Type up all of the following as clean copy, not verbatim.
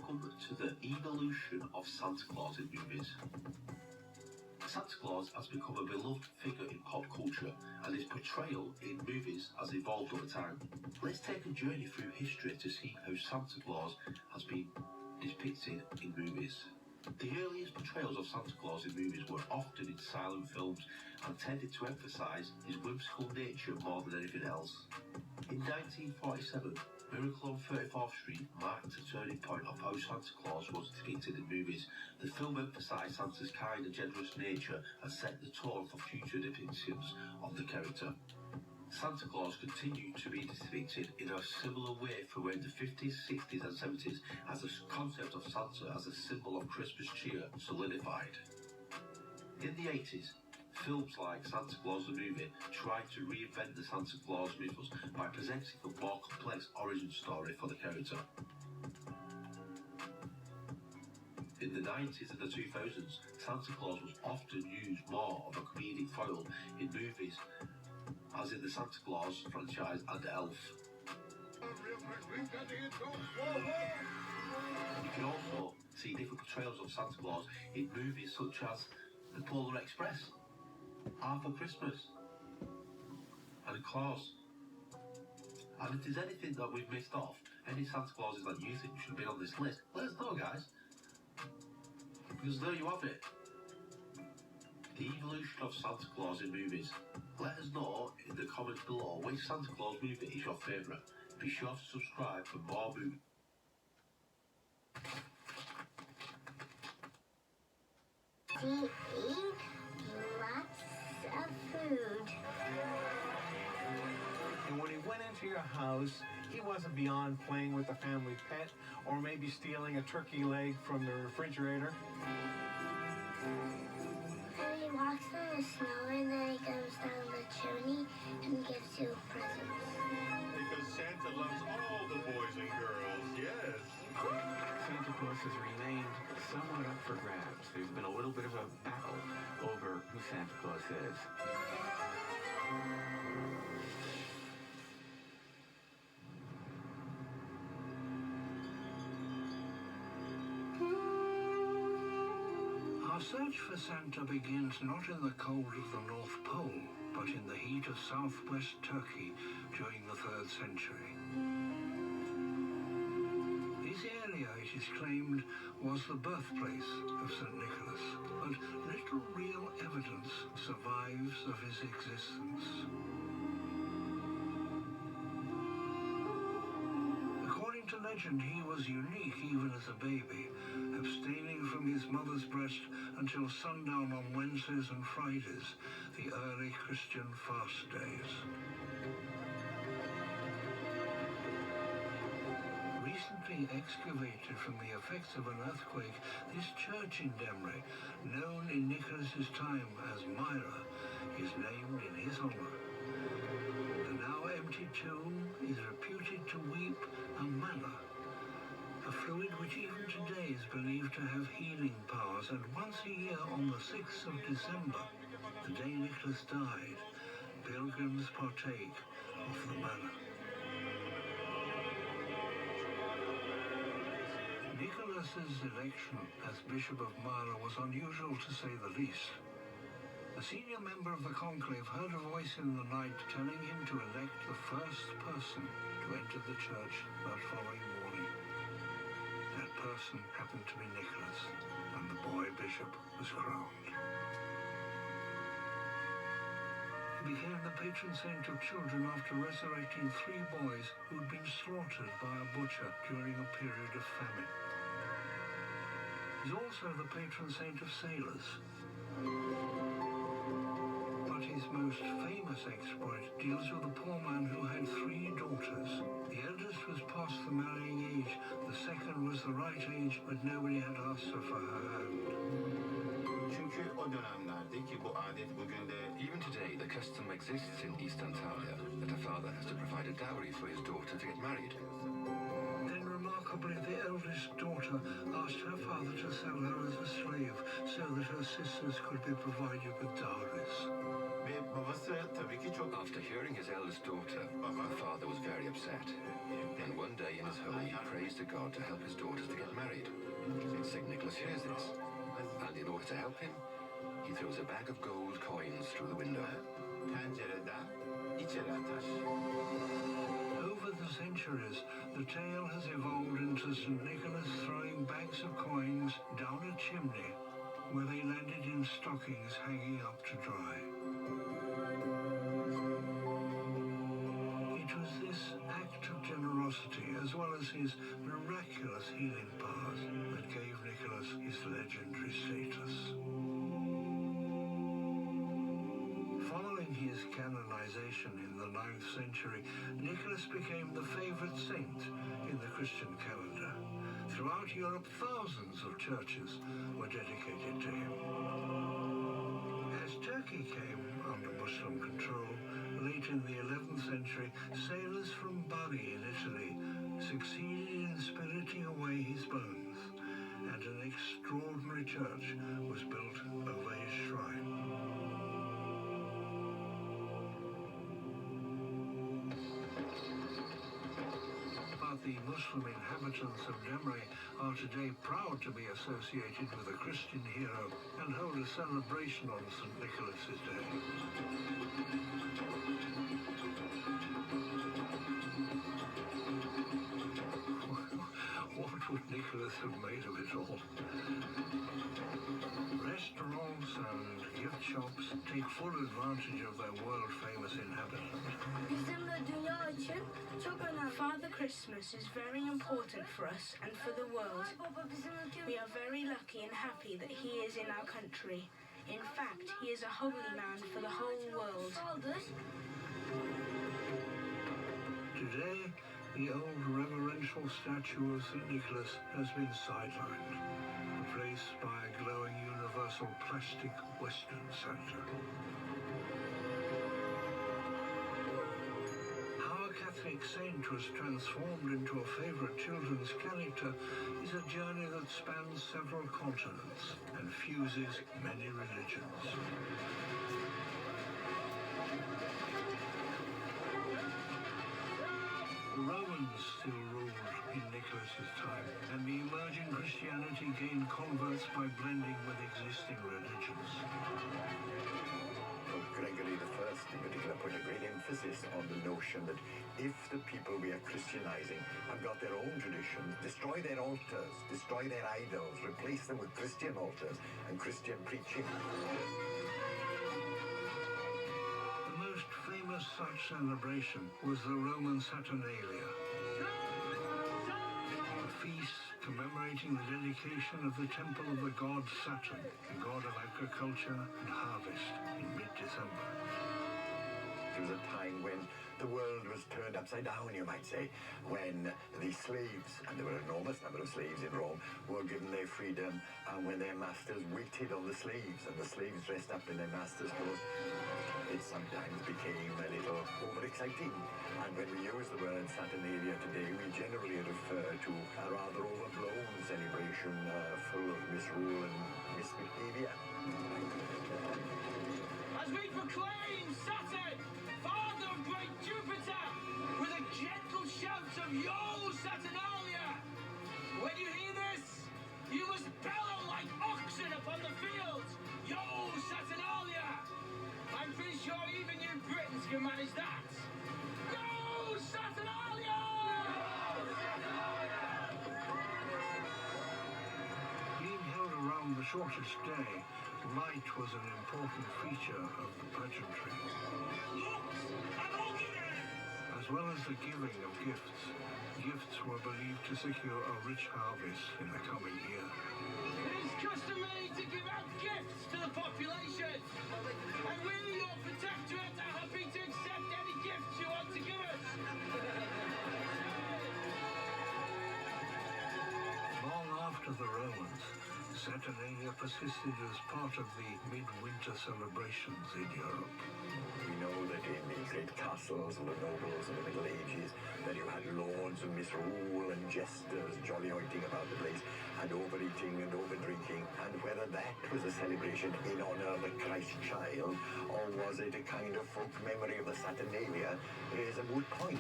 welcome to the evolution of Santa Claus in movies. Santa Claus has become a beloved figure in pop culture, and his portrayal in movies has evolved over time. Let's take a journey through history to see how Santa Claus has been depicted in movies. The earliest portrayals of Santa Claus in movies were often in silent films and tended to emphasise his whimsical nature more than anything else. In 1947, Miracle on 34th Street marked a turning point of how Santa Claus was depicted in movies. The film emphasised Santa's kind and generous nature and set the tone for future depictions of the character. Santa Claus continued to be depicted in a similar way throughout the 50s, 60s and 70s as the concept of Santa as a symbol of Christmas cheer solidified. In the 80s, films like Santa Claus the Movie tried to reinvent the Santa Claus mythos by presenting a more complex origin story for the character. In the 90s and the 2000s, Santa Claus was often used more of a comedic foil in movies, as in the Santa Claus franchise and Elf. You can also see different portrayals of Santa Claus in movies such as The Polar Express, Arthur Christmas, and Claus. And if there's anything that we've missed off, any Santa Clauses that you think should have been on this list, let us know, guys. Because there you have it. The evolution of Santa Claus in movies. Let us know in the comments below which Santa Claus movie is your favourite. Be sure to subscribe for more movies. To eat lots of food. And when he went into your house, he wasn't beyond playing with the family pet or maybe stealing a turkey leg from the refrigerator. And he walks in the snow and then he goes down the chimney and gives you presents. Because Santa loves all the boys and girls, yes. Santa Claus has remained somewhat up for grabs. There's been a little bit of a battle over who Santa Claus is. Our search for Santa begins not in the cold of the North Pole, but in the heat of southwest Turkey during the 3rd century. This area, it is claimed, was the birthplace of St. Nicholas, but little real evidence survives of his existence. According to legend, he was unique even as a baby, abstaining from his mother's breast until sundown on Wednesdays and Fridays, the early Christian fast days. Recently excavated from the effects of an earthquake, this church in Demre, known in Nicholas's time as Myra, is named in his honor. The now empty tomb is reputed to weep a manna, a fluid which even today is believed to have healing powers, and once a year on the 6th of December, the day Nicholas died, pilgrims partake of the manna. Nicholas's election as Bishop of Myra was unusual to say the least. A senior member of the conclave heard a voice in the night telling him to elect the first person to enter the church that following morning. That person happened to be Nicholas, and the boy bishop was crowned. He became the patron saint of children after resurrecting 3 boys who'd been slaughtered by a butcher during a period of famine. He's also the patron saint of sailors. But his most famous exploit deals with a poor man who had 3 daughters. The eldest was past the marrying age, the second was the right age, but nobody had asked her for her hand. Even today, the custom exists in East Antalya that a father has to provide a dowry for his daughter to get married. Then remarkably, the eldest daughter asked her father to sell her as a slave so that her sisters could be provided with dowries. Ve babası tabii ki çok... After hearing his eldest daughter, the father was very upset. And one day in his home, he prays to God to help his daughters to get married. St. Nicholas hears this, and in order to help him, he throws a bag of gold coins through the window. Pencereden içeri atar. Over the centuries, the tale has evolved into St. Nicholas throwing bags of coins down a chimney where they landed in stockings hanging up to dry. It was this act of generosity, as well as his miraculous healing powers, that gave Nicholas his legendary status. Following his canonization in the 9th century, Nicholas became the favorite saint in the Christian calendar. Throughout Europe, thousands of churches were dedicated to him. As Turkey came under Muslim control, late in the 11th century, sailors from Bari in Italy succeeded in spiriting away his bones, and an extraordinary church was built over his shrine. But the Muslim inhabitants of Demre are today proud to be associated with a Christian hero and hold a celebration on St. Nicholas's Day. What would Nicholas have made of it all? Restaurants and gift shops take full advantage of their world-famous inhabitants. Bizim de dünya için çok önemli. Father Christmas is very important for us and for the world. Vay baba bizim ülkemiz. We are very lucky and happy that he is in our country. In fact, he is a holy man for the whole world. Saldır. Today, the old reverential statue of St. Nicholas has been sidelined, replaced by a glowing universal plastic Western Santa. How a Catholic saint was transformed into a favorite children's character is a journey that spans several continents and fuses many religions. The Romans still ruled in Nicholas's time, and the emerging Christianity gained converts by blending with existing religions. Pope Gregory I in particular put a great emphasis on the notion that if the people we are Christianizing have got their own traditions, destroy their altars, destroy their idols, replace them with Christian altars and Christian preaching. Famous such celebration was the Roman Saturnalia, a feast commemorating the dedication of the temple of the god Saturn, the god of agriculture and harvest, in mid-December. It was a time when the world was turned upside down, you might say, when the slaves, and there were an enormous number of slaves in Rome, were given their freedom, and when their masters waited on the slaves, and the slaves dressed up in their masters' clothes. It sometimes became a little overexciting, and when we use the word Saturnalia today, we generally refer to a rather overblown celebration full of misrule and misbehavior. As we proclaim Saturn, father of great Jupiter, with a gentle shout of Yo Saturnalia! When you hear this, you must bellow like oxen upon the fields! Yo Saturnalia! I'm pretty sure even you Britons can manage that! Yo Saturnalia! Being held around the shortest day, light was an important feature of the pageantry. As well as the giving of gifts, gifts were believed to secure a rich harvest in the coming year. It is customary to give out gifts to the population, and we, your protectorate, are happy to accept any gifts you want to give us. Long after the Romans, Saturnalia persisted as part of the midwinter celebrations in Europe. We know that in the great castles of the nobles of the Middle Ages, that you had lords of misrule and jesters jolly-hoiting about the place, and overeating and overdrinking, and whether that was a celebration in honour of the Christ child, or was it a kind of folk memory of the Saturnalia, is a moot point.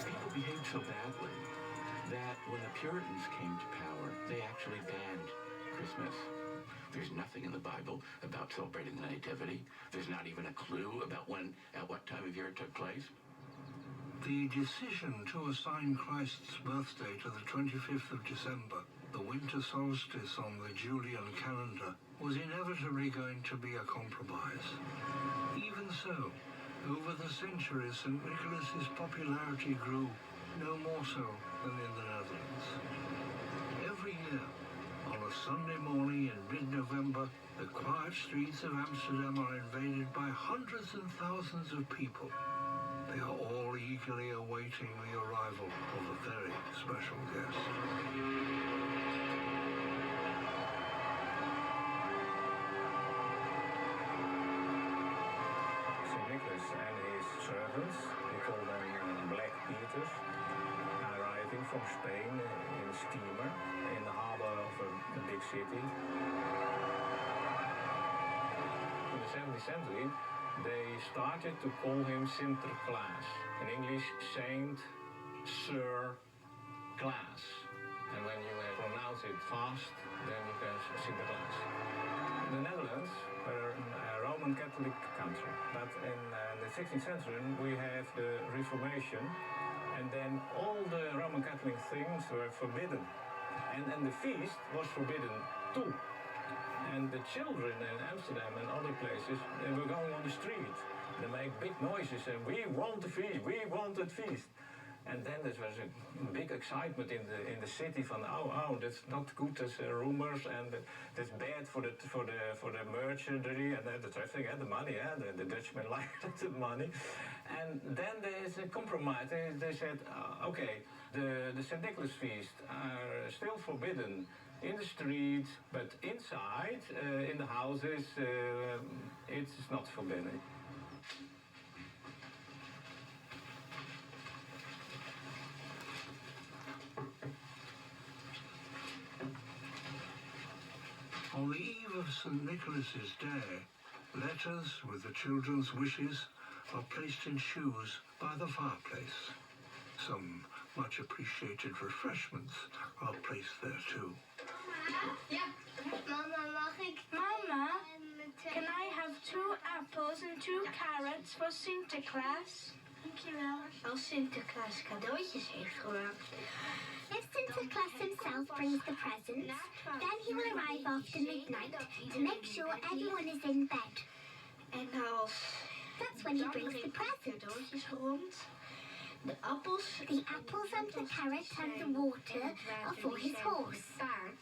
People behaved so badly that when the Puritans came to power, they actually banned Christmas. There's nothing in the Bible about celebrating the Nativity. There's not even a clue about at what time of year it took place. The decision to assign Christ's birthday to the 25th of December, the winter solstice on the Julian calendar, was inevitably going to be a compromise. Even so, over the centuries, St. Nicholas's popularity grew, no more so than in the Netherlands. Every year, on a Sunday morning in mid-November, the quiet streets of Amsterdam are invaded by hundreds and thousands of people. They are all eagerly awaiting the arrival of a very special guest. St. Nicholas and his servants, we call them Black Peters, arriving from Spain in a steamer in the harbor of a big city. In the 17th century, they started to call him Sinterklaas. In English, Saint Sir Klaas. And when you pronounce it fast, then you can Sinterklaas. The Netherlands were a Roman Catholic country, but in the 16th century we have the Reformation, and then all the Roman Catholic things were forbidden, and the feast was forbidden too. And the children in Amsterdam and other places, they were going on the street. They make big noises and we want the feast, we want the feast. And then there was a big excitement in the city from that's not good as rumors, and that's bad for the merchantry and the traffic and the money. The Dutchmen liked the money. And then there's a compromise. They said, okay, the St. Nicholas feast are still forbidden in the streets, but inside, in the houses, it's not forbidden. On the eve of St. Nicholas's Day, letters with the children's wishes are placed in shoes by the fireplace. Some much appreciated refreshments are placed there too. Ja. Mama, mag ik? Mama, can I have 2 apples and 2 carrots for Sinterklaas? Dankjewel. Als Sinterklaas cadeautjes heeft gemaakt. If Sinterklaas himself brings the presents, then he will arrive after midnight to make sure everyone is in bed. En als That's when he brings the presents. cadeautjes rond. De appels, The apples and the carrot and the water are for his horse. paard.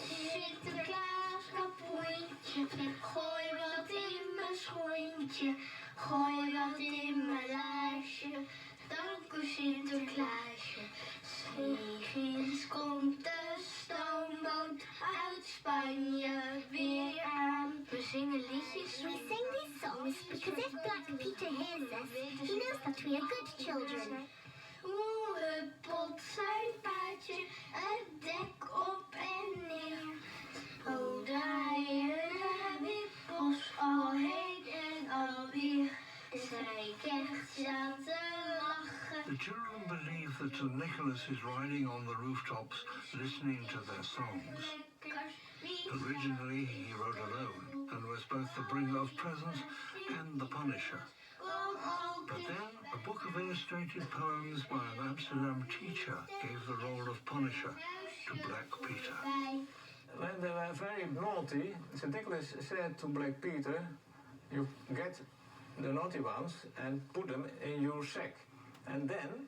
Sinterklaas kapoentje, gooi wat in mijn schoentje, gooi wat in mijn lijstje. Dank u Sinterklaasje. S'avonds komt de stoomboot uit Spanje weer aan. We zingen liedjes. We sing these songs because if Black Peter hears us, he knows that we are good children. Hoe huppelt zijn paardje, het dek op en neer. Oh, daar wippels al heen en alweer. Zij echt staan te lachen. The children believe that St. Nicholas is riding on the rooftops listening to their songs. Originally, he rode alone and was both the bringer of presents and the punisher. But then, a book of illustrated poems by an Amsterdam teacher gave the role of punisher to Black Peter. When they were very naughty, St. Nicholas said to Black Peter, you get the naughty ones and put them in your sack. And then,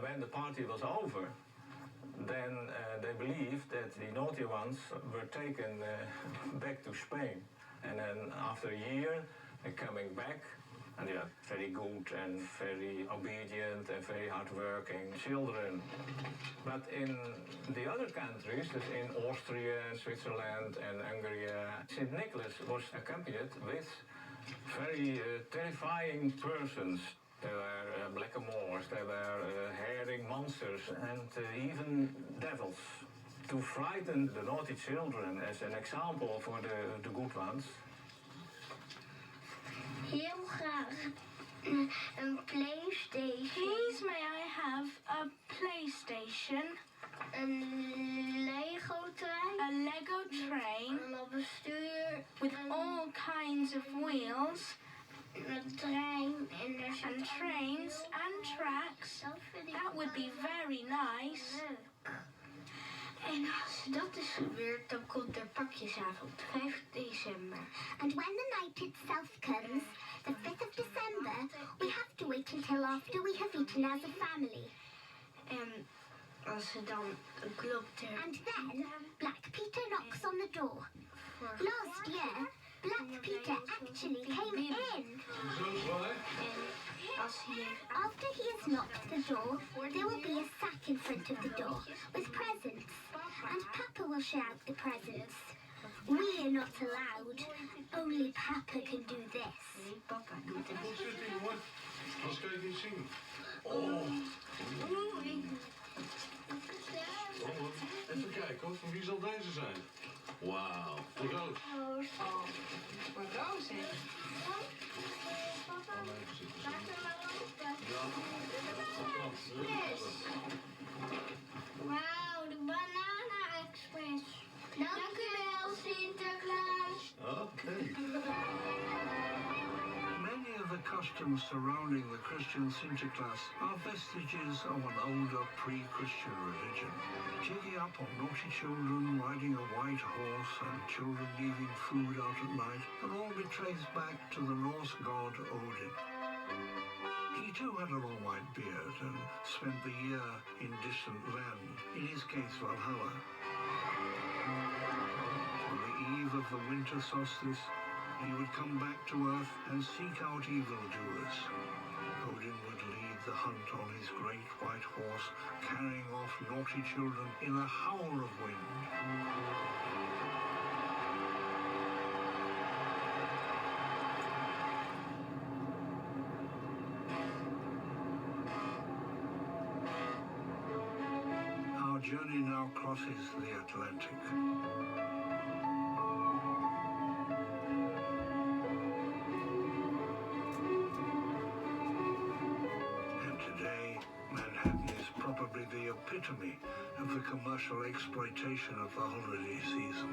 when the party was over, then they believed that the naughty ones were taken back to Spain. And then after a year, they're coming back, and they are very good and very obedient and very hardworking children. But in the other countries, as in Austria, Switzerland and Hungary, St. Nicholas was accompanied with very terrifying persons. There were blackamoors, there were herring monsters, and even devils. To frighten the naughty children as an example for the good ones. Heel graag een PlayStation. Please may I have a PlayStation, Een Lego trein. a Lego train En op een stuur. with all kinds of wheels, Een trein. En er zit and trains and tracks. Dat vind ik That would be very nice. leuk. En als dat is gebeurd, dan komt er pakjesavond, 5 december. And when the night itself comes, the 5th of December, we have to wait until after we have eaten as a family. En als ze dan klopt er. And then, Black Peter knocks on the door. Last year, Black Peter actually came in. En als hij After he has knocked the door, there will be a sack in front of the door with presents. And Papa will share out the presents. We are not allowed. Only Papa can do this. Nee, papa doet het. Hoe zit die jongen? Als kan je niet zien. Even kijken hoor, van wie zal deze zijn? Wauw, de roos. Voor rozen. Wauw, de Banana Express. Dank u wel, Sinterklaas. Okay. Many of the customs surrounding the Christian Sinterklaas are vestiges of an older pre-Christian religion. Checking up on naughty children, riding a white horse, and children leaving food out at night can all be traced back to the Norse god Odin. He too had a long white beard and spent the year in distant land, in his case Valhalla. On the eve of the winter solstice, he would come back to Earth and seek out evildoers. Odin would lead the hunt on his great white horse, carrying off naughty children in a howl of wind. Our journey now crosses the Atlantic. And today, Manhattan is probably the epitome of the commercial exploitation of the holiday season.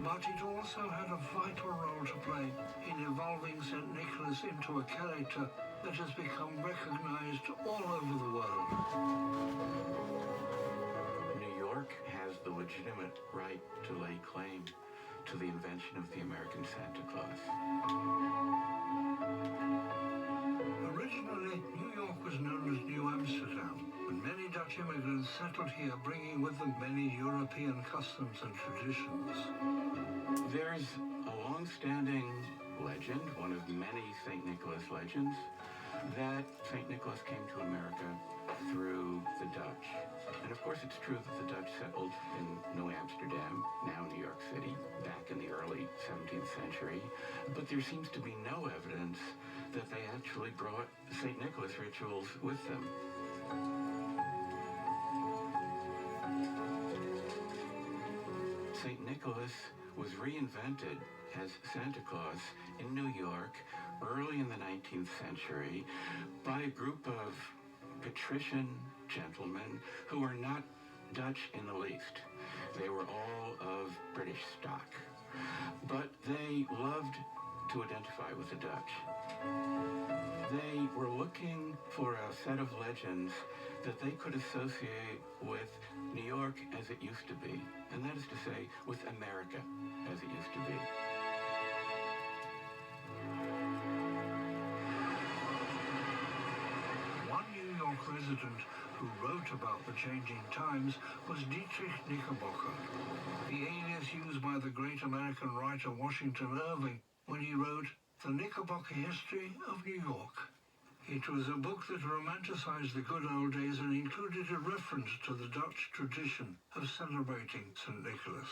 But it also had a vital role to play in evolving St. Nicholas into a character that has become recognized all over the world. New York has the legitimate right to lay claim to the invention of the American Santa Claus. Originally, New York was known as New Amsterdam, and many Dutch immigrants settled here, bringing with them many European customs and traditions. There's a long-standing legend, one of many St. Nicholas legends, that St. Nicholas came to America through the Dutch. And of course it's true that the Dutch settled in New Amsterdam, now New York City, back in the early 17th century. But there seems to be no evidence that they actually brought St. Nicholas rituals with them. St. Nicholas was reinvented as Santa Claus in New York early in the 19th century by a group of patrician gentlemen who were not Dutch in the least. They were all of British stock, but they loved to identify with the Dutch. They were looking for a set of legends that they could associate with New York as it used to be, and that is to say, with America as it used to be. One New York resident who wrote about the changing times was Dietrich Knickerbocker, the alias used by the great American writer Washington Irving when he wrote The Knickerbocker History of New York. It was a book that romanticized the good old days and included a reference to the Dutch tradition of celebrating St. Nicholas.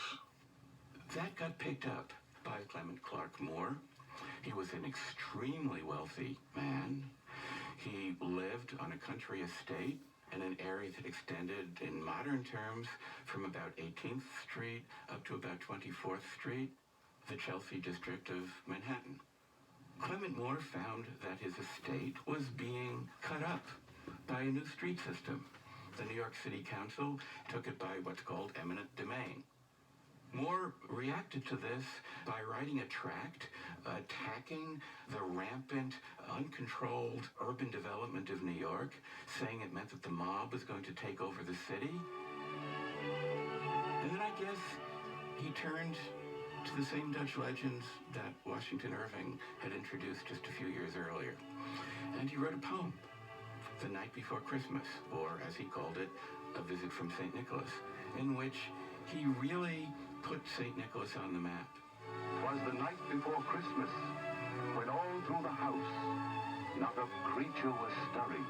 That got picked up by Clement Clark Moore, He was an extremely wealthy man. He lived on a country estate in an area that extended, in modern terms, from about 18th Street up to about 24th Street, the Chelsea district of Manhattan. Clement Moore found that his estate was being cut up by a new street system. The New York City Council took it by what's called eminent domain. Moore reacted to this by writing a tract attacking the rampant, uncontrolled urban development of New York, saying it meant that the mob was going to take over the city. And then I guess he turned to the same Dutch legends that Washington Irving had introduced just a few years earlier. And he wrote a poem, The Night Before Christmas, or as he called it, A Visit from St. Nicholas, in which he really put St. Nicholas on the map. 'Twas the night before Christmas, when all through the house not a creature was stirring,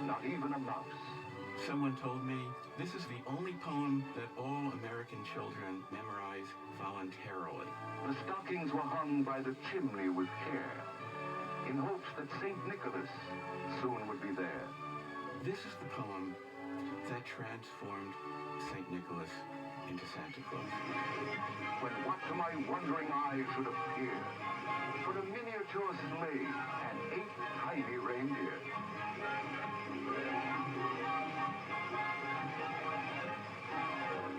not even a mouse. Someone told me this is the only poem that all American children memorize voluntarily. The stockings were hung by the chimney with care, in hopes that St. Nicholas soon would be there. This is the poem that transformed St. Nicholas into Santa Claus. When what to my wondering eye should appear but a miniature sleigh and 8 tiny reindeer.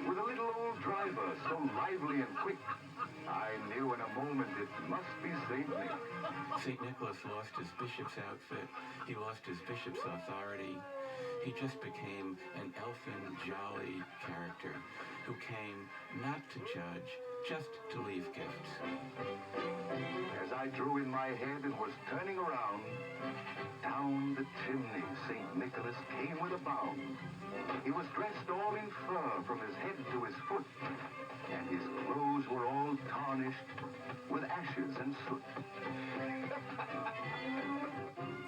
With a little old driver so lively and quick, I knew in a moment it must be St. Nick. St. Nicholas lost his bishop's outfit. He lost his bishop's authority. He just became an elfin, jolly character who came not to judge, just to leave gifts. As I drew in my head and was turning around, down the chimney St. Nicholas came with a bound. He was dressed all in fur from his head to his foot, and his clothes were all tarnished with ashes and soot.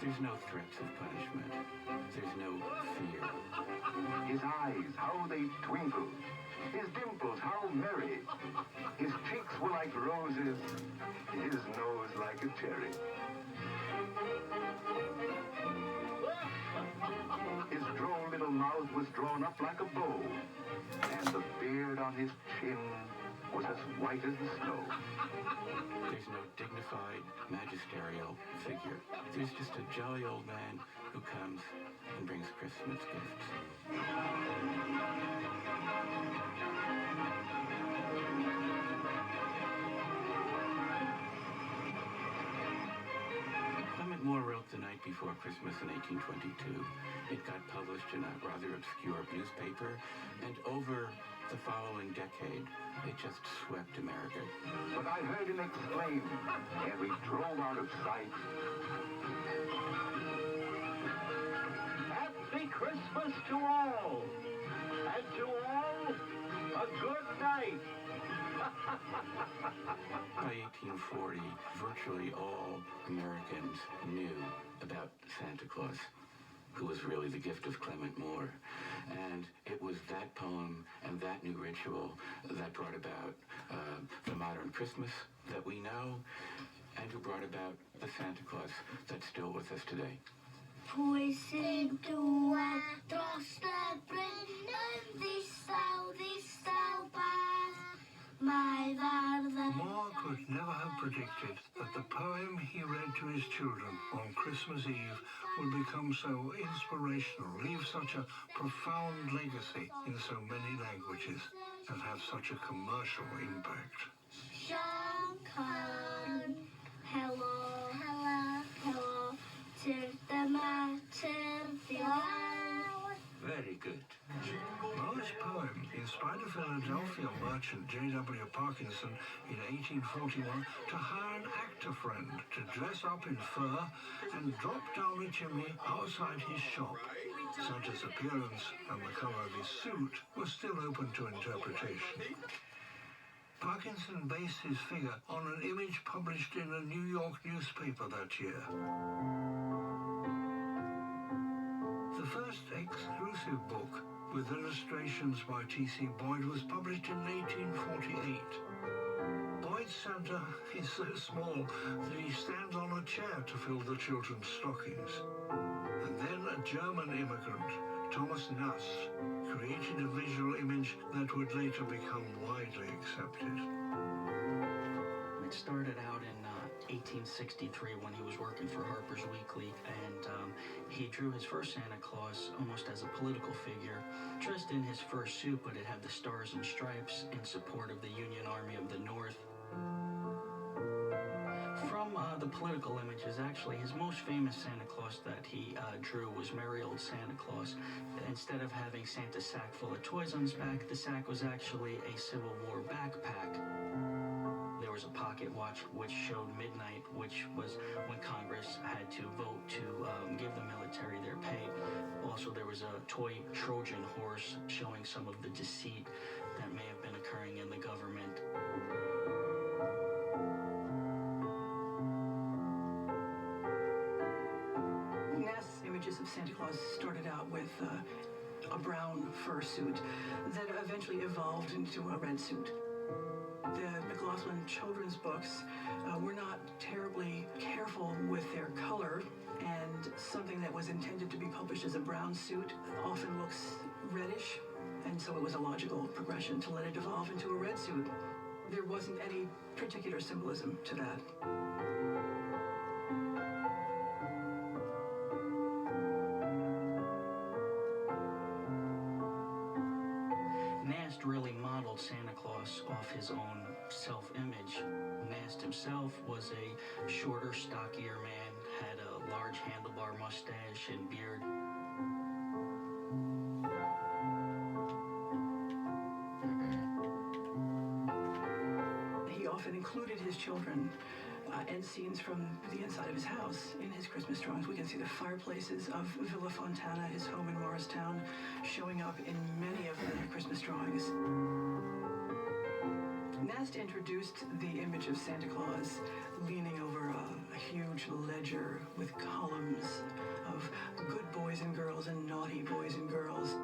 There's no threats of punishment. There's no fear. His eyes, how they twinkled. His dimples, how merry. His cheeks were like roses. His nose like a cherry. His droll little mouth was drawn up like a bow, and the beard on his chin was as white as the snow. There's no dignified, magisterial figure. There's just a jolly old man who comes and brings Christmas gifts. Clement Moore wrote The Night Before Christmas in 1822. It got published in a rather obscure newspaper, and over the following decade, it just swept America. But I heard him exclaim, and we drove out of sight. Happy Christmas to all, and to all, a good night. By 1840, virtually all Americans knew about Santa Claus, who was really the gift of Clement Moore. And it was that poem and that new ritual that brought about the modern Christmas that we know, and who brought about the Santa Claus that's still with us today. Moore could never have predicted that the poem he read to his children on Christmas Eve would become so inspirational, leave such a profound legacy in so many languages, and have such a commercial impact. Very good. Moore's poem inspired a Philadelphia merchant, J.W. Parkinson, in 1841 to hire an actor friend to dress up in fur and drop down a chimney outside his shop. Santa's appearance and the color of his suit were still open to interpretation. Parkinson based his figure on an image published in a New York newspaper that year. The first exclusive book with illustrations by T.C. Boyd was published in 1848. Boyd's Santa is so small that he stands on a chair to fill the children's stockings. And then a German immigrant, Thomas Nass, created a visual image that would later become widely accepted. It started out in 1863 when he was working for Harper's Weekly, and he drew his first Santa Claus almost as a political figure, dressed in his fur suit, but it had the stars and stripes in support of the Union Army of the North. From the political images, actually, his most famous Santa Claus that he drew was Merry Old Santa Claus. Instead of having Santa's sack full of toys on his back, the sack was actually a Civil War backpack. There was a pocket watch which showed midnight, which was when Congress had to vote to give the military their pay. Also, there was a toy Trojan horse showing some of the deceit that may have been occurring in the government. Nast's images of Santa Claus started out with a brown fur suit that eventually evolved into a red suit. The McLaughlin children's books were not terribly careful with their color, and something that was intended to be published as a brown suit often looks reddish, and so it was a logical progression to let it evolve into a red suit. There wasn't any particular symbolism to that. Nast really modeled Santa Claus off his own self-image. Nast himself was a shorter, stockier man, had a large handlebar mustache and beard. He often included his children and scenes from the inside of his house in his Christmas drawings. We can see the fireplaces of Villa Fontana, his home in Morristown, showing up in many of the Christmas drawings. Nast introduced the image of Santa Claus leaning over a huge ledger with columns of good boys and girls and naughty boys and girls.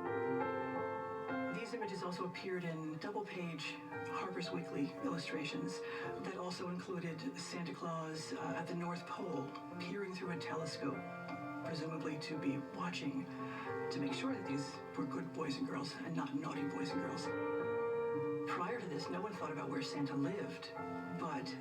These images also appeared in double-page Harper's Weekly illustrations that also included Santa Claus at the North Pole, peering through a telescope, presumably to be watching to make sure that these were good boys and girls and not naughty boys and girls. Prior to this, no one thought about where Santa lived, but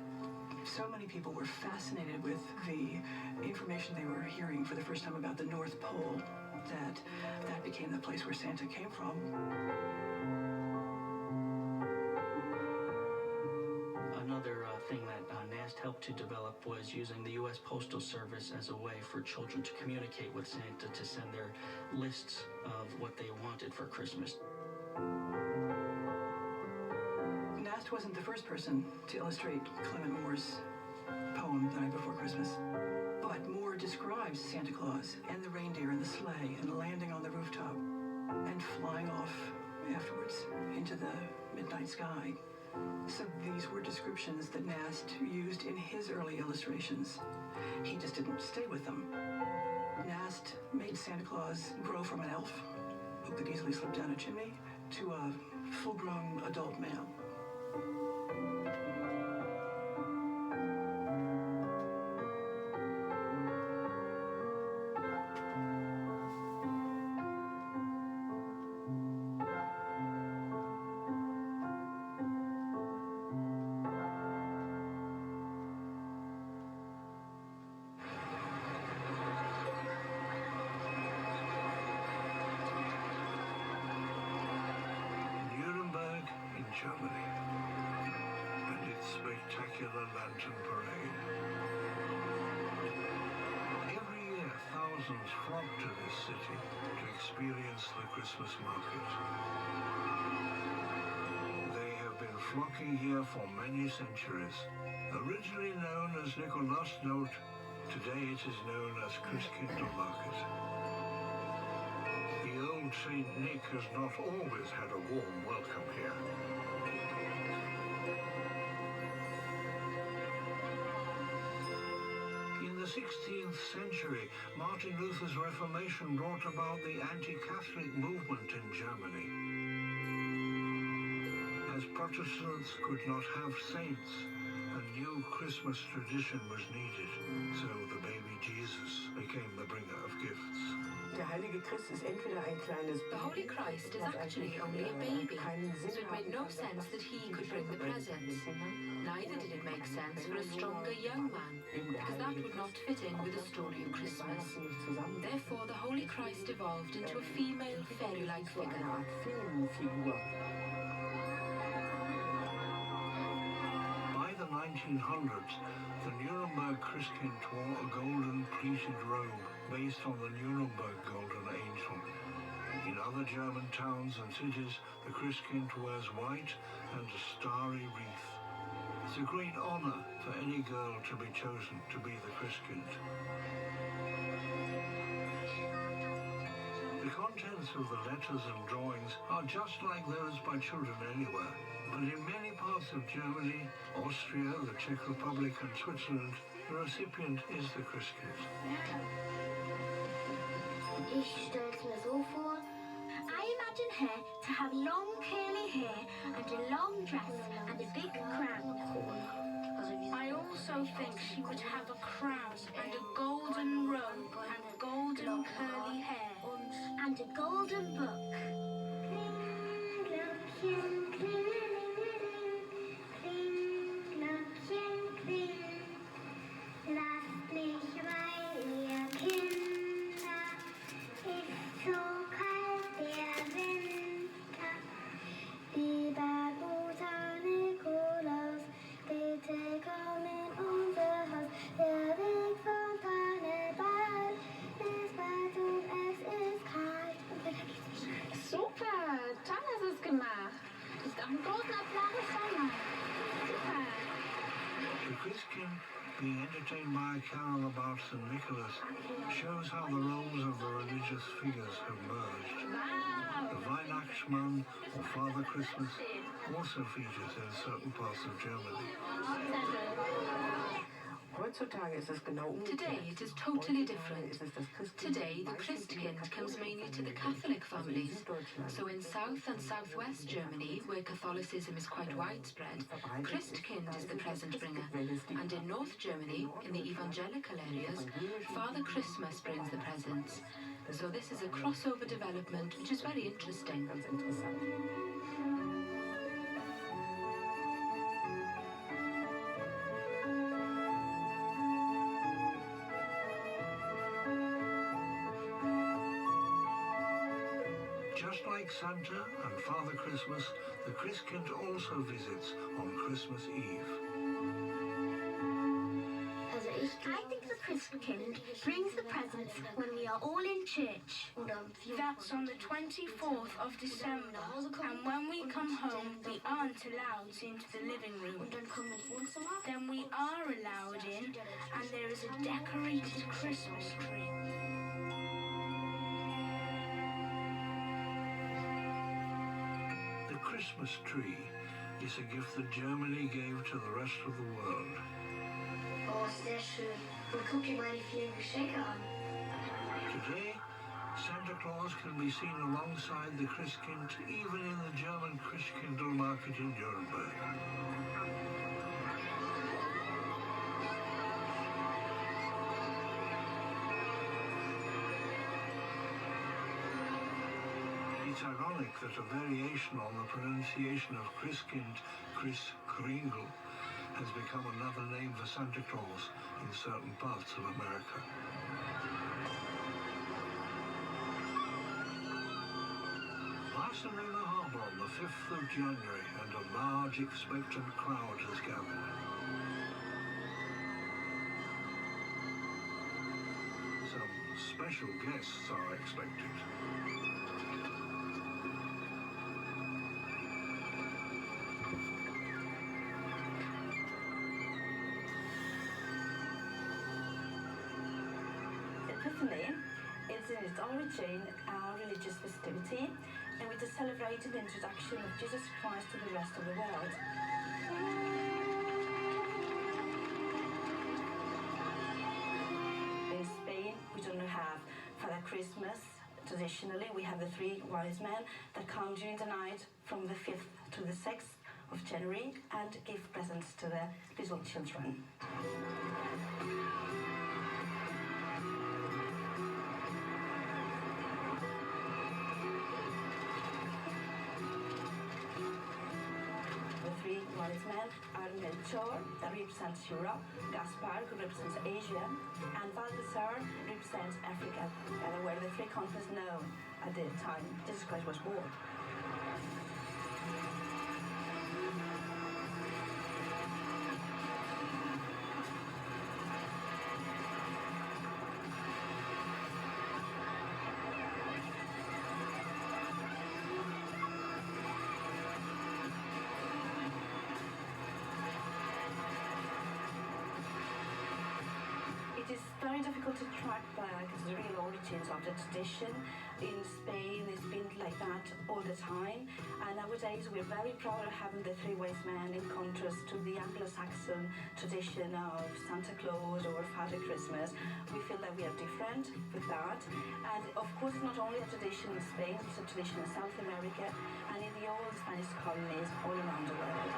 so many people were fascinated with the information they were hearing for the first time about the North Pole that became the place where Santa came from. Another thing that Nast helped to develop was using the U.S. Postal Service as a way for children to communicate with Santa, to send their lists of what they wanted for Christmas. Nast wasn't the first person to illustrate Clement Moore's poem, The Night Before Christmas. But Moore describes Santa Claus and the reindeer and the sleigh and landing on the rooftop and flying off afterwards into the midnight sky. So these were descriptions that Nast used in his early illustrations. He just didn't stay with them. Nast made Santa Claus grow from an elf who could easily slip down a chimney to a full-grown adult male. Germany, and its spectacular lantern parade. Every year, thousands flock to this city to experience the Christmas market. They have been flocking here for many centuries. Originally known as Nikolaasnoot, today it is known as Christkindlmarket. The old Saint Nick has not always had a warm welcome here. In the 16th century, Martin Luther's Reformation brought about the anti-Catholic movement in Germany. As Protestants could not have saints. A new Christmas tradition was needed, so the baby Jesus became the bringer of gifts. Der heilige Christ ist entweder ein kleines The Holy Christ is actually only a baby, so it made no sense that he could bring the presents. Neither did it make sense for a stronger young man, because that would not fit in with the story of Christmas. Therefore, the Holy Christ evolved into a female fairy-like figure. By the 1900s, the Nuremberg Christkind wore a golden pleated robe based on the Nuremberg Golden Angel. In other German towns and cities, the Christkind wears white and a starry wreath. It's a great honor for any girl to be chosen to be the Christkind. The contents of the letters and drawings are just like those by children anywhere. But in many parts of Germany, Austria, the Czech Republic and Switzerland, the recipient is the Christkind. Ich stell's mir so vor. I imagine her to have long curly hair and a long dress and a big crown. I also think she would have a crown and a golden robe and golden curly hair. And a golden book. Lasst mich rein, ihr Kinder, ist so kalt der Winter. Lieber guter Nikolaus, bitte komm in unser Haus. Der Weg vom Tannenbaum ist weit und es ist kalt. Super, toll hast du es gemacht. Das ist auch ein großen Applaus schon mal. Super. The Christkind, being entertained by a carol about St. Nicholas, shows how the roles of the religious figures have merged. The Weihnachtsmann, or Father Christmas, also features in certain parts of Germany. Today it is totally different. Today the Christkind comes mainly to the Catholic families. So in South and Southwest Germany, where Catholicism is quite widespread, Christkind is the present bringer. And in North Germany, in the evangelical areas, Father Christmas brings the presents. So this is a crossover development which is very interesting. Just like Santa and Father Christmas, the Christkind also visits on Christmas Eve. I think the Christkind brings the presents when we are all in church. That's on the 24th of December, and when we come home, we aren't allowed into the living room. Then we are allowed in, and there is a decorated Christmas tree. The Christmas tree is a gift that Germany gave to the rest of the world. Oh, sehr schön. Und guck dir mal die vielen Geschenke an. Today, Santa Claus can be seen alongside the Christkind even in the German Christkindl market in Nuremberg. It's ironic that a variation on the pronunciation of Christkind, Chris Kringle, has become another name for Santa Claus in certain parts of America. Passing in the harbour on the 5th of January, and a large expectant crowd has gathered. Some special guests are expected. Epiphany is in its origin a religious festivity, and with the celebrated introduction of Jesus Christ to the rest of the world. In Spain, we don't have Father Christmas. Traditionally, we have the three wise men that come during the night from the 5th to the 6th of January and give presents to the little children. The three wise men are Melchior, that represents Europe, Gaspar, who represents Asia, and Balthasar represents Africa. And they were the three continents known at the time Jesus Christ was born. It is very difficult to track back the real origins of the tradition. In Spain, it's been like that all the time. And nowadays, we're very proud of having the three wise men in contrast to the Anglo-Saxon tradition of Santa Claus or Father Christmas. We feel that we are different with that. And of course, it's not only a tradition in Spain, it's a tradition in South America and in the old Spanish colonies all around the world.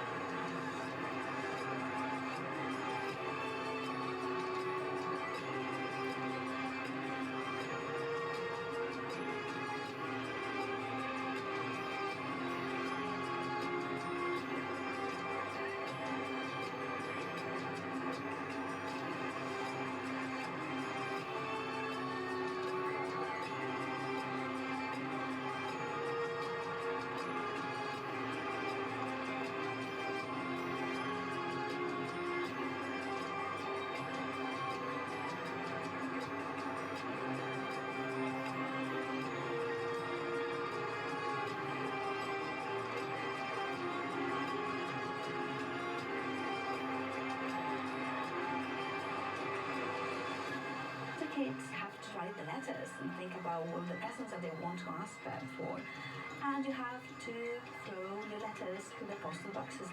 Kids have to write the letters and think about all the presents that they want to ask them for. And you have to throw your letters to the postal boxes.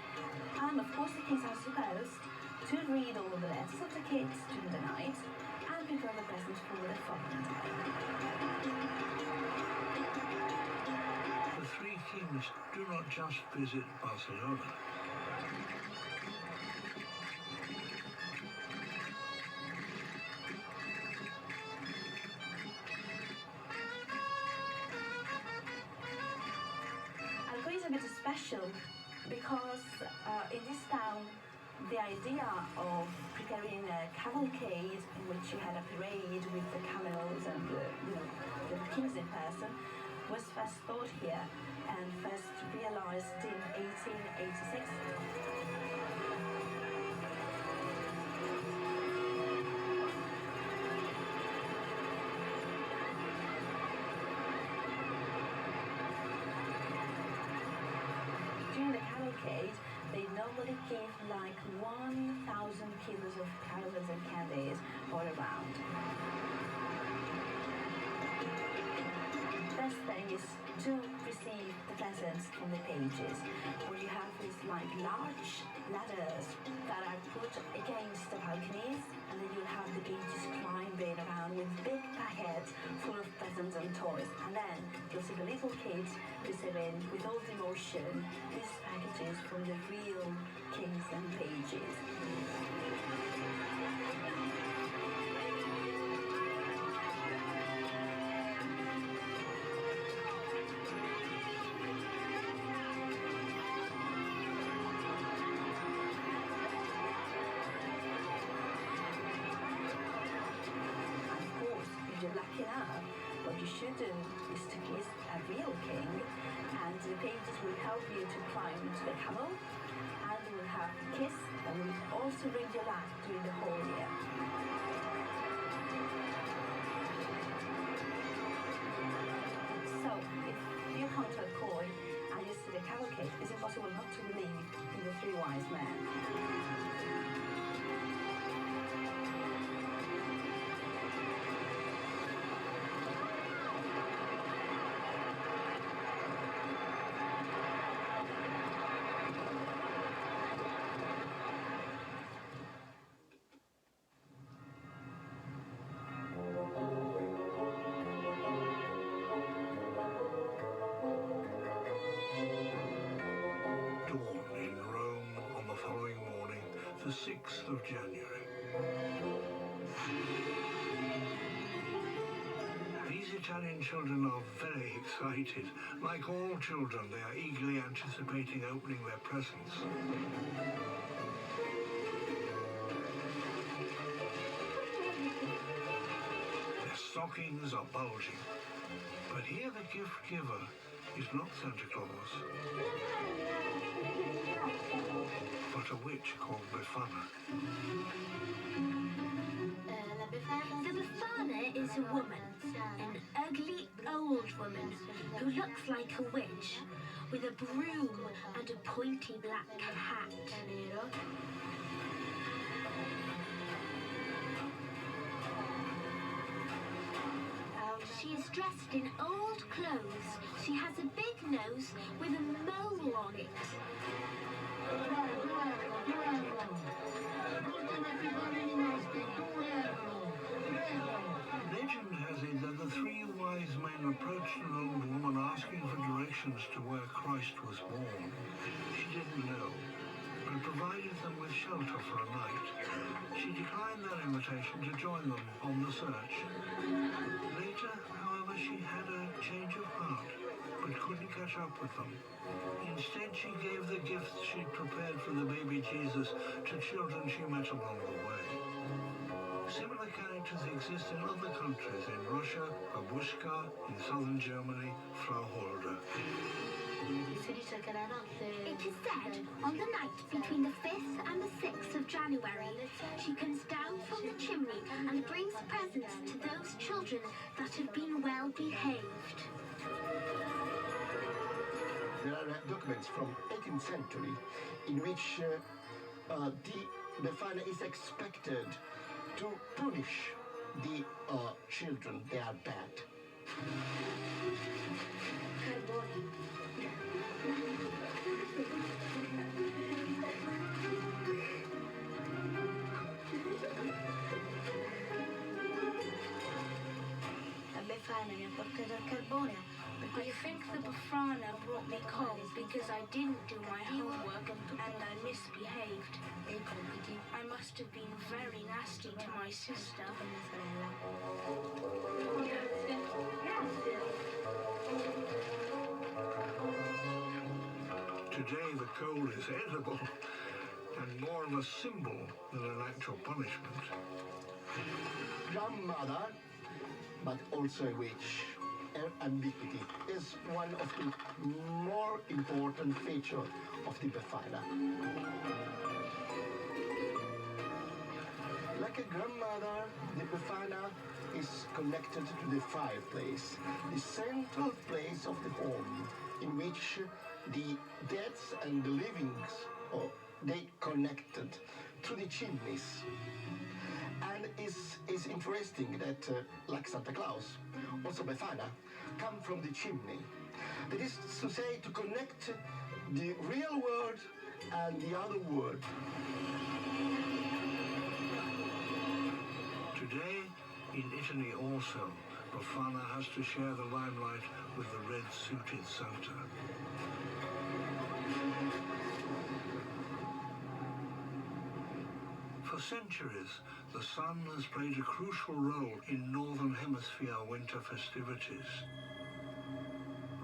And of course the kids are supposed to read all the letters of the kids during the night and prepare the presents for the following day. The three kings do not just visit Barcelona. Alcoy is a bit special because in this town the idea of preparing a cavalcade in which you had a parade with the camels and the kings in person was first thought here and first realized in 1886. During the cavalcade, they normally give like 1,000 kilos of caramels and candies all around. Best thing is to receive the presents from the pages, where you have these like large ladders that are put against the balconies, and then you'll have the pages climbing around with big packets full of presents and toys, and then you'll see the little kids receiving with all devotion these packages from the real kings and pages. If you're lucky enough, what you should do is to kiss a real king, and the pages will help you to climb to the camel, and you will have a kiss that will also bring you luck during the whole year. So, if you come to Alcoy and you see the cavalcade, it's impossible not to believe in the three wise men. the 6th of January. These Italian children are very excited. Like all children, they are eagerly anticipating opening their presents. Their stockings are bulging. But here the gift giver is not Santa Claus, but a witch called Befana. The Befana is a woman, an ugly old woman who looks like a witch, with a broom and a pointy black hat. She is dressed in old clothes. She has a big nose with a mole on it. Legend has it that the three wise men approached an old woman asking for directions to where Christ was born. She didn't know, but provided them with shelter for a night. She declined their invitation to join them on the search. Later, however, she had a change of heart, but couldn't catch up with them. Instead, she gave the gifts she'd prepared for the baby Jesus to children she met along the way. Similar characters exist in other countries, in Russia, Babushka, in southern Germany, Frau Holder. It is said on the night between the 5th and the 6th of January, she comes down from the chimney and brings presents to those children that have been well behaved. There are documents from 18th century in which the Befana is expected to punish the children. They are bad. I think the Befana brought me coal because I didn't do my homework and I misbehaved. I must have been very nasty to my sister. Today the coal is edible and more of a symbol than an actual punishment. Grandmother, but also a witch. Her ambiguity is one of the more important features of the Befana. Like a grandmother, the Befana is connected to the fireplace, the central place of the home, in which the dead and the livings, they connected through the chimneys. And it's interesting that, like Santa Claus, also Befana come from the chimney. That is to say, to connect the real world and the other world. Today, in Italy also, Befana has to share the limelight with the red-suited Santa. For centuries, the sun has played a crucial role in Northern Hemisphere winter festivities.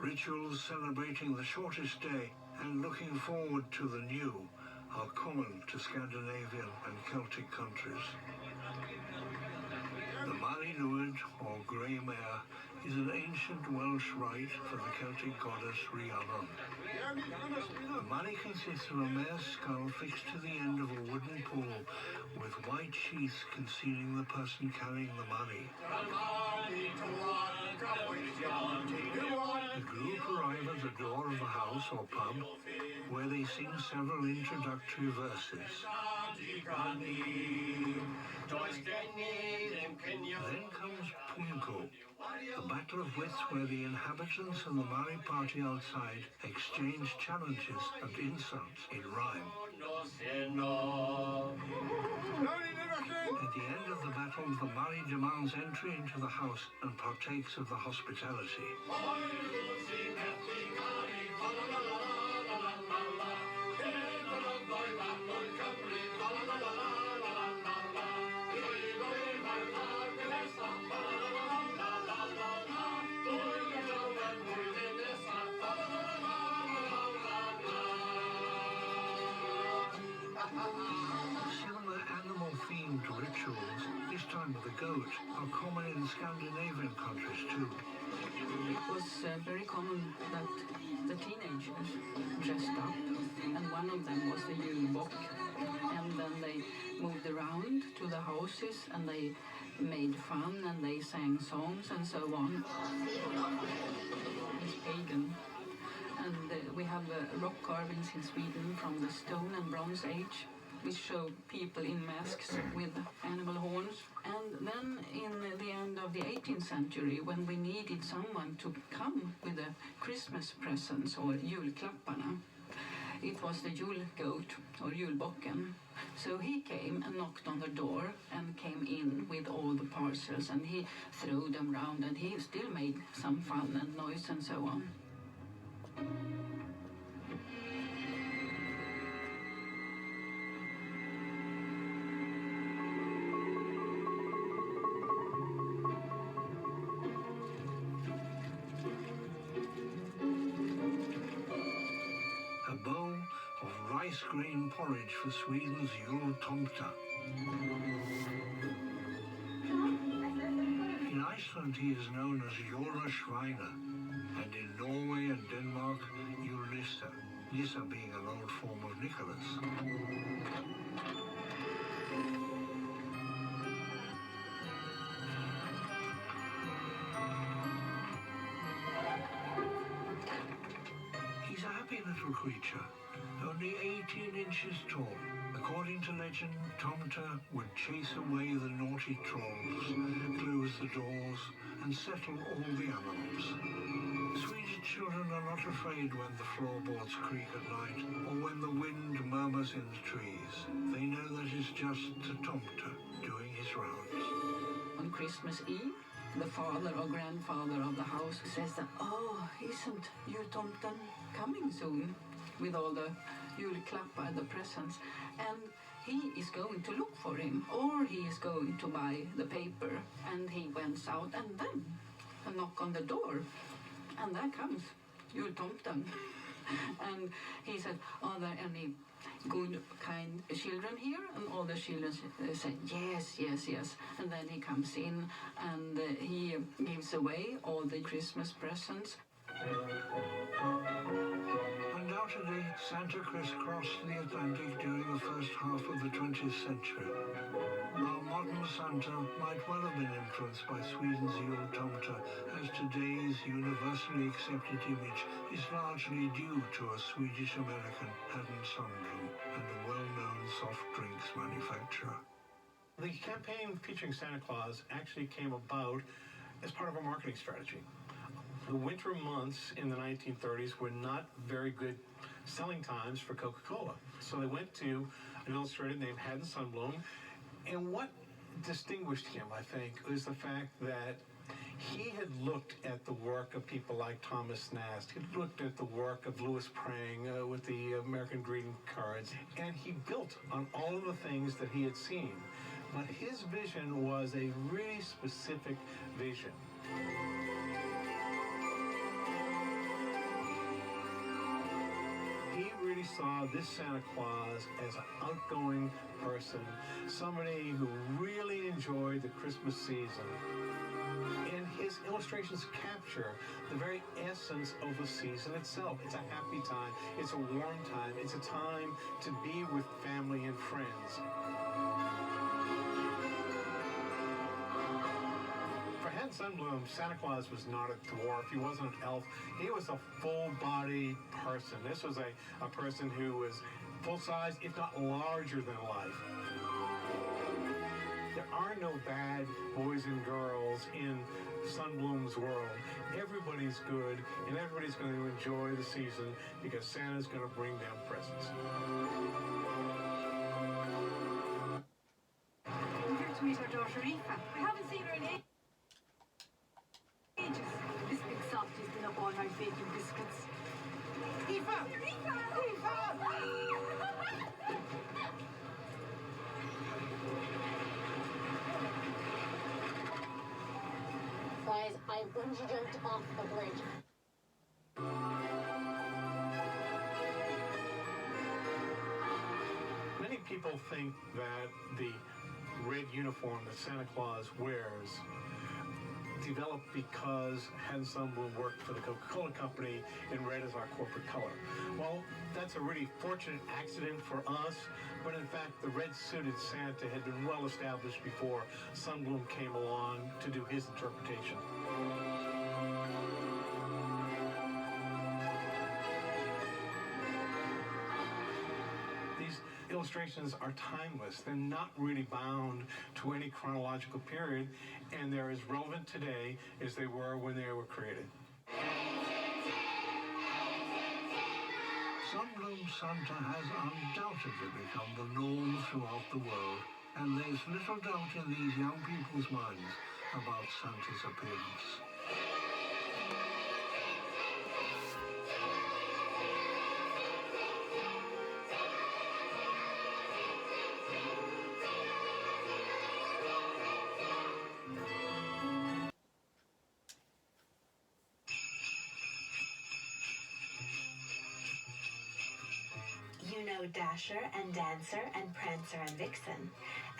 Rituals celebrating the shortest day and looking forward to the new are common to Scandinavian and Celtic countries. The Mari Nuid, or Grey Mare, is an ancient Welsh rite for the Celtic goddess Rhiannon. The Mari consists of a mare's skull fixed to the end of a wooden pole with white sheaths concealing the person carrying the Mari. The group arrive at the door of a house or pub where they sing several introductory verses. Then comes Punko, a battle of wits where the inhabitants and the Mari party outside exchange challenges and insults in rhyme. At the end of the battle, the Mari demands entry into the house and partakes of the hospitality. and the goat are common in Scandinavian countries too. It was very common that the teenagers dressed up, and one of them was the julbock. And then they moved around to the houses, and they made fun, and they sang songs and so on. It's pagan. And we have rock carvings in Sweden from the Stone and Bronze Age, which show people in masks with animal horns. And then in the end of the 18th century, when we needed someone to come with the Christmas presents or julklapparna, it was the julgoat or julbocken. So he came and knocked on the door and came in with all the parcels, and he threw them round, and he still made some fun and noise and so on. A bowl of rice grain porridge for Sweden's jultomte. In Iceland he is known as Jólasveina, and in Norway and Denmark, Julnisse, Nisse being an old form of Nicholas. He's a happy little creature, only 18 inches tall. According to legend, Tomte would chase away the naughty trolls, close the doors, and settle all the animals. Swedish children are not afraid when the floorboards creak at night, or when the wind murmurs in the trees. They know that it's just the Tomte doing his rounds. On Christmas Eve, the father or grandfather of the house says that, "Oh, isn't jultomten coming soon?" with all the julklappar, the presents, and he is going to look for him, or he is going to buy the paper. And he went out, and then a knock on the door, and there comes jultomten. And he said, "Are there any good, kind children here?" And all the children said, "Yes, yes, yes." And then he comes in, and he gives away all the Christmas presents. Undoubtedly, Santa crisscrossed the Atlantic during the first half of the 20th century. Our modern Santa might well have been influenced by Sweden's jultomte, as today's universally accepted image is largely due to a Swedish-American Haddon Sundblom and a well-known soft drinks manufacturer. The campaign featuring Santa Claus actually came about as part of a marketing strategy. The winter months in the 1930s were not very good selling times for Coca-Cola. So they went to an illustrator named Haddon Sundblom, and what distinguished him, I think, was the fact that he had looked at the work of people like Thomas Nast. He looked at the work of Louis Prang with the American greeting cards, and he built on all of the things that he had seen. But his vision was a really specific vision. He really saw this Santa Claus as an outgoing person, somebody who really enjoyed the Christmas season. And his illustrations capture the very essence of the season itself. It's a happy time, it's a warm time, it's a time to be with family and friends. For Haddon Sundblom, Santa Claus was not a dwarf, he wasn't an elf, he was a full-bodied person. This was a person who was full-size, if not larger than life. There are no bad boys and girls in Sundblom's world. Everybody's good, and everybody's going to enjoy the season because Santa's going to bring them presents. I'm here to meet our daughter Aoife. We haven't seen her in ages. This big softy's been up all night baking biscuits. Aoife! Aoife! Guys, I bungee jumped off a bridge. Many people think that the red uniform that Santa Claus wears developed because Hans Sundblom worked for the Coca-Cola Company and red is our corporate color. Well, that's a really fortunate accident for us, but in fact the red-suited Santa had been well established before Sundblom came along to do his interpretation. These illustrations are timeless. They're not really bound to any chronological period, and they're as relevant today as they were when they were created. Sundblom Santa has undoubtedly become the norm throughout the world, and there's little doubt in these young people's minds about Santa's appearance. You know Dasher and Dancer and Prancer and Vixen,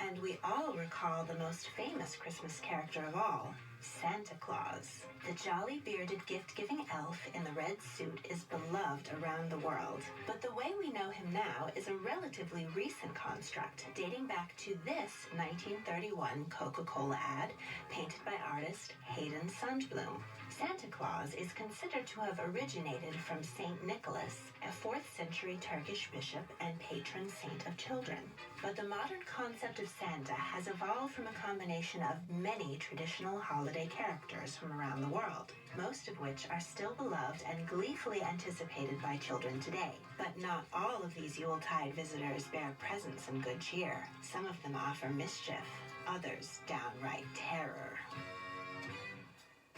and we all recall the most famous Christmas character of all, Santa Claus. The jolly bearded gift-giving elf in the red suit is beloved around the world, but the way we know him now is a relatively recent construct, dating back to this 1931 Coca-Cola ad painted by artist Hayden Sundblom. Santa Claus is considered to have originated from Saint Nicholas, a 4th century Turkish bishop and patron saint of children. But the modern concept of Santa has evolved from a combination of many traditional holiday characters from around the world, most of which are still beloved and gleefully anticipated by children today. But not all of these Yuletide visitors bear presents and good cheer. Some of them offer mischief, others downright terror.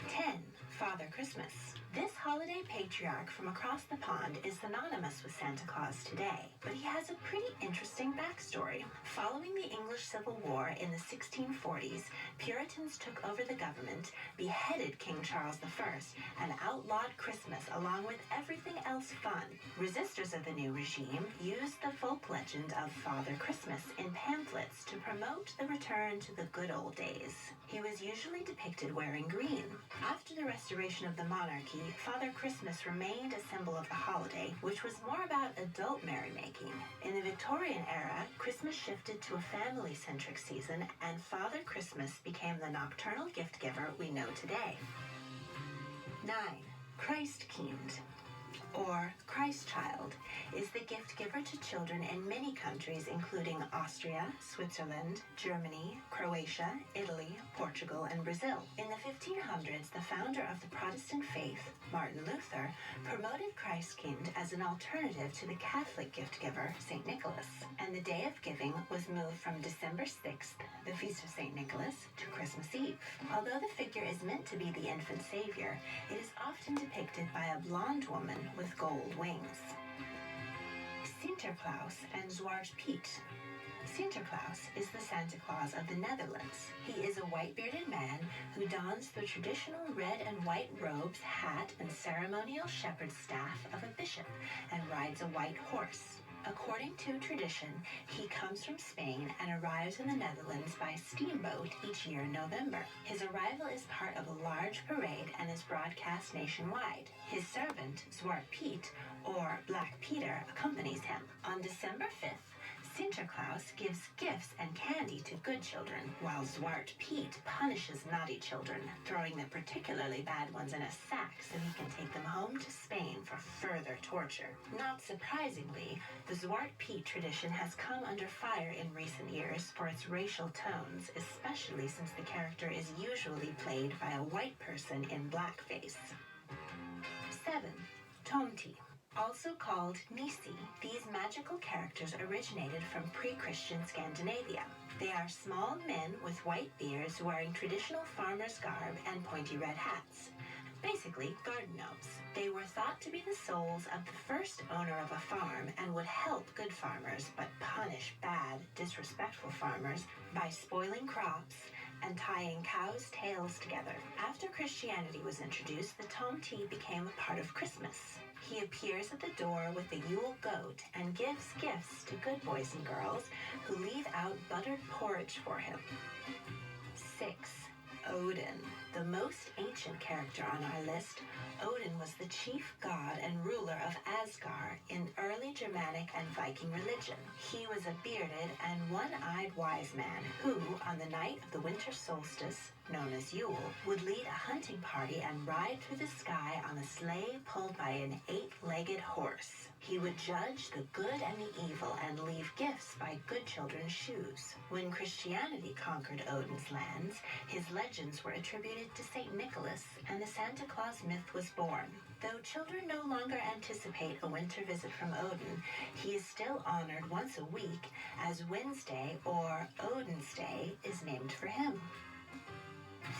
10. Father Christmas. This holiday patriarch from across the pond is synonymous with Santa Claus today, but he has a pretty interesting backstory. Following the English Civil War in the 1640s, Puritans took over the government, beheaded King Charles I, and outlawed Christmas along with everything else fun. Resistors of the new regime used the folk legend of Father Christmas in pamphlets to promote the return to the good old days. He was usually depicted wearing green. After the restoration of the monarchy, Father Christmas remained a symbol of the holiday, which was more about adult merrymaking. In the Victorian era, Christmas shifted to a family-centric season, and Father Christmas became the nocturnal gift giver we know today. 9. Christkind, or Christ Child, is the gift giver to children in many countries including Austria, Switzerland, Germany, Croatia, Italy, Portugal, and Brazil. In the 1500s, the founder of the Protestant faith, Martin Luther, promoted Christkind as an alternative to the Catholic gift giver, St. Nicholas, and the day of giving was moved from December 6th, the feast of St. Nicholas, to Christmas Eve. Although the figure is meant to be the infant savior, it is often depicted by a blonde woman with gold wings. Sinterklaas and Zwarte Piet. Sinterklaas is the Santa Claus of the Netherlands. He is a white-bearded man who dons the traditional red and white robes, hat, and ceremonial shepherd's staff of a bishop and rides a white horse. According to tradition, he comes from Spain and arrives in the Netherlands by steamboat each year in November. His arrival is part of a large parade and is broadcast nationwide. His servant, Zwarte Piet, or Black Peter, accompanies him. On December 5th, Sinterklaas gives gifts and candy to good children, while Zwarte Piet punishes naughty children, throwing the particularly bad ones in a sack so he can take them home to Spain for further torture. Not surprisingly, the Zwarte Piet tradition has come under fire in recent years for its racial tones, especially since the character is usually played by a white person in blackface. 7. Tomte. Also called Nisi, these magical characters originated from pre-Christian Scandinavia. They are small men with white beards wearing traditional farmer's garb and pointy red hats. Basically, garden gnomes. They were thought to be the souls of the first owner of a farm and would help good farmers but punish bad, disrespectful farmers by spoiling crops and tying cows' tails together. After Christianity was introduced, the Tomte became a part of Christmas. He appears at the door with the Yule goat and gives gifts to good boys and girls who leave out buttered porridge for him. 6. Odin. The most ancient character on our list, Odin was the chief god and ruler of Asgard in early Germanic and Viking religion. He was a bearded and one-eyed wise man who, on the night of the winter solstice, known as Yule, would lead a hunting party and ride through the sky on a sleigh pulled by an 8-legged horse. He would judge the good and the evil and leave gifts by good children's shoes. When Christianity conquered Odin's lands, his legends were attributed to St. Nicholas, and the Santa Claus myth was born. Though children no longer anticipate a winter visit from Odin, he is still honored once a week, as Wednesday, or Odin's Day, is named for him.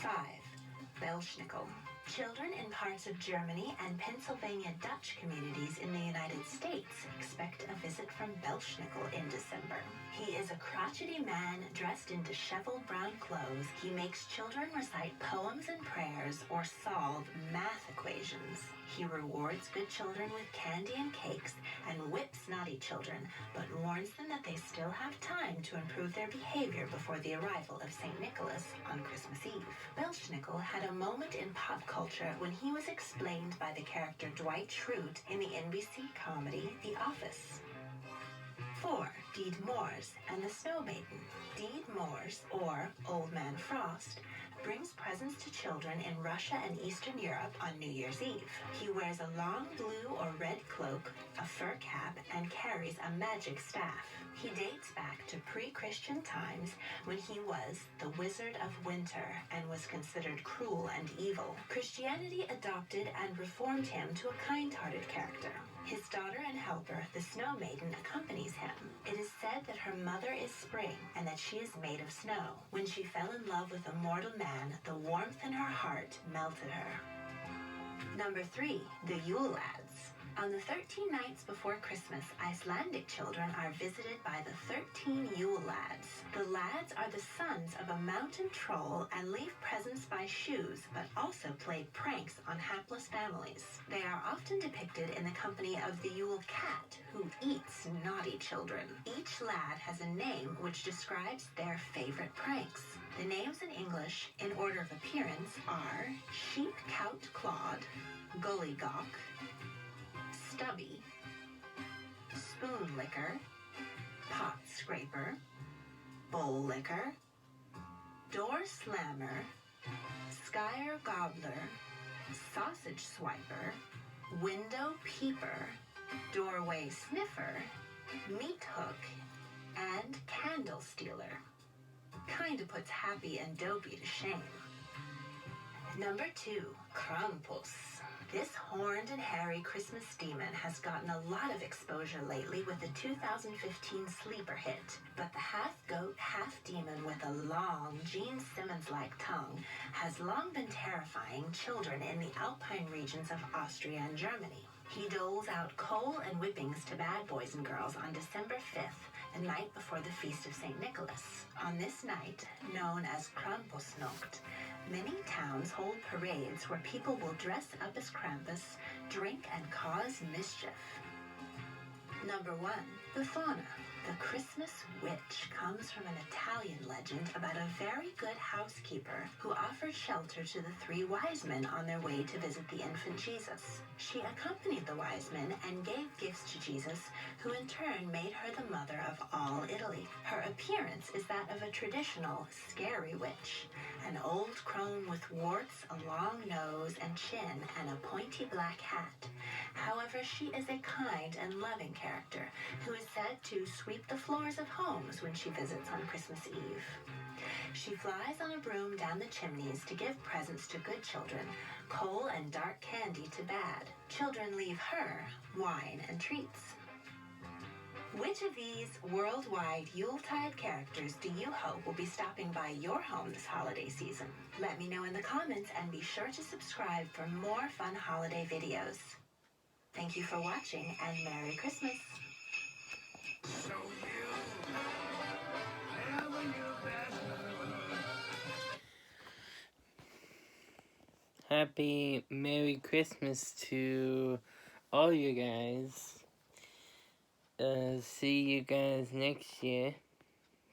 5. Belschnickel. Children in parts of Germany and Pennsylvania Dutch communities in the United States expect a visit from Belschnickel in December. He is a crotchety man dressed in disheveled brown clothes. He makes children recite poems and prayers or solve math equations. He rewards good children with candy and cakes and whips naughty children, but warns them that they still have time to improve their behavior before the arrival of St. Nicholas on Christmas Eve. Belschnickel had a moment in pop culture when he was explained by the character Dwight Schrute in the NBC comedy The Office. 4. Deed Moors and the Snow Maiden. Deed Moors, or Old Man Frost, brings presents to children in Russia and Eastern Europe on New Year's Eve. He wears a long blue or red cloak, a fur cap, and carries a magic staff. He dates back to pre-Christian times when he was the Wizard of Winter and was considered cruel and evil. Christianity adopted and reformed him to a kind-hearted character. His daughter and helper, the Snow Maiden, accompanies him. It is said that her mother is spring and that she is made of snow. When she fell in love with a mortal man, the warmth in her heart melted her. Number 3, the Yule Lads. On the 13 nights before Christmas, Icelandic children are visited by the 13 Yule Lads. The lads are the sons of a mountain troll and leave presents by shoes, but also play pranks on hapless families. They are often depicted in the company of the Yule Cat, who eats naughty children. Each lad has a name which describes their favorite pranks. The names in English, in order of appearance, are Sheep Cout Claude, Gullygawk, Stubby, Spoon Licker, Pot Scraper, Bowl Licker, Door Slammer, Skyer Gobbler, Sausage Swiper, Window Peeper, Doorway Sniffer, Meat Hook, and Candle Stealer. Kinda puts Happy and Dopey to shame. Number 2, Krampus. This horned and hairy Christmas demon has gotten a lot of exposure lately with the 2015 sleeper hit. But the half-goat, half-demon with a long, Gene Simmons-like tongue has long been terrifying children in the alpine regions of Austria and Germany. He doles out coal and whippings to bad boys and girls on December 5th, the night before the feast of St. Nicholas. On this night, known as Krampusnacht, many towns hold parades where people will dress up as Krampus, drink, and cause mischief. Number 1, Befana. The Christmas witch comes from an Italian legend about a very good housekeeper who offered shelter to the 3 wise men on their way to visit the infant Jesus. She accompanied the wise men and gave gifts to Jesus, who in turn made her the mother of all Italy. Her appearance is that of a traditional scary witch, an old crone with warts, a long nose and chin, and a pointy black hat. However, she is a kind and loving character who is said to sweep the floors of homes when she visits on Christmas Eve. She flies on a broom down the chimneys to give presents to good children, coal and dark candy to bad. Children leave her wine and treats. Which of these worldwide Yuletide characters do you hope will be stopping by your home this holiday season? Let me know in the comments and be sure to subscribe for more fun holiday videos. Thank you for watching and Merry Christmas! So have a new best. Happy Merry Christmas to all you guys. See you guys next year.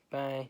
Bye.